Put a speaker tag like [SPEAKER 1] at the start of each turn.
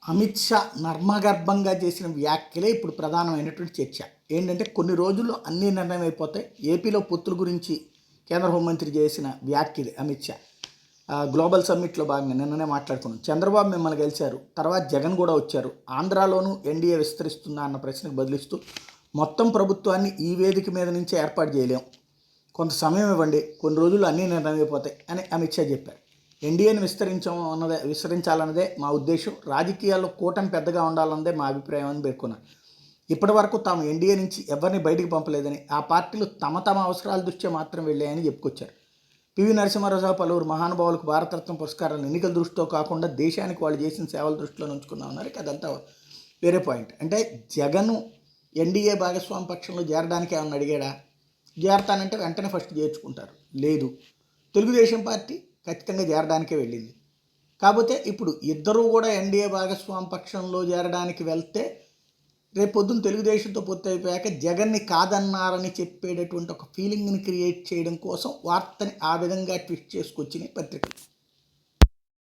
[SPEAKER 1] అమిత్ షా నర్మగర్భంగా చేసిన వ్యాఖ్యలే ఇప్పుడు ప్రధానమైనటువంటి చర్చ. ఏంటంటే కొన్ని రోజుల్లో అన్ని నిర్ణయం అయిపోతాయి. ఏపీలో పొత్తుల గురించి కేంద్ర హోంమంత్రి చేసిన వ్యాఖ్యలు అమిత్ షా గ్లోబల్ సమ్మిట్లో భాగంగా నిన్ననే మాట్లాడుకున్నాం. చంద్రబాబు మిమ్మల్ని గెలిచారు, తర్వాత జగన్ కూడా వచ్చారు, ఆంధ్రాలోనూ ఎన్డీఏ విస్తరిస్తుందా అన్న ప్రశ్నకు బదిలిస్తూ మొత్తం ప్రభుత్వాన్ని ఈ వేదిక మీద నుంచే ఏర్పాటు చేయలేం, కొంత సమయం ఇవ్వండి, కొన్ని రోజుల్లో అన్నీ నిర్ణయం అయిపోతాయి అని అమిత్ షా చెప్పారు. ఎన్డీఏని విస్తరించాలన్నదే మా ఉద్దేశం, రాజకీయాల్లో కూటమి పెద్దగా ఉండాలన్నదే మా అభిప్రాయం అని పేర్కొన్నారు. ఇప్పటి వరకు తాము ఎన్డీఏ నుంచి ఎవరిని బయటికి పంపలేదని, ఆ పార్టీలు తమ అవసరాల దృష్ట్యా మాత్రం వెళ్ళాయని చెప్పుకొచ్చారు. పివి నరసింహారావు పలువురు మహానుభావులకు భారతరత్న పురస్కారాలు ఎన్నికల దృష్టితో కాకుండా దేశానికి వాళ్ళు చేసిన సేవల దృష్టిలో ఉంచుకున్నామన్నారు. అదంతా వేరే పాయింట్. అంటే జగన్ ఎన్డీఏ భాగస్వామి పక్షంలో చేరడానికి ఏమన్నా అడిగాడా? చేరతానంటే వెంటనే ఫస్ట్ చేర్చుకుంటారు. లేదు, తెలుగుదేశం పార్టీ ఖచ్చితంగా చేరడానికే వెళ్ళింది. కాకపోతే ఇప్పుడు ఇద్దరూ కూడా ఎన్డీఏ భాగస్వామి పక్షంలో చేరడానికి వెళ్తే రేపొద్దున తెలుగుదేశంతో పొత్తు అయిపోయాక జగన్ని కాదన్నారని చెప్పేటటువంటి ఒక ఫీలింగ్ని క్రియేట్ చేయడం కోసం వార్తని ఆ విధంగా ట్విస్ట్ చేసుకొచ్చినాయి పత్రికలు.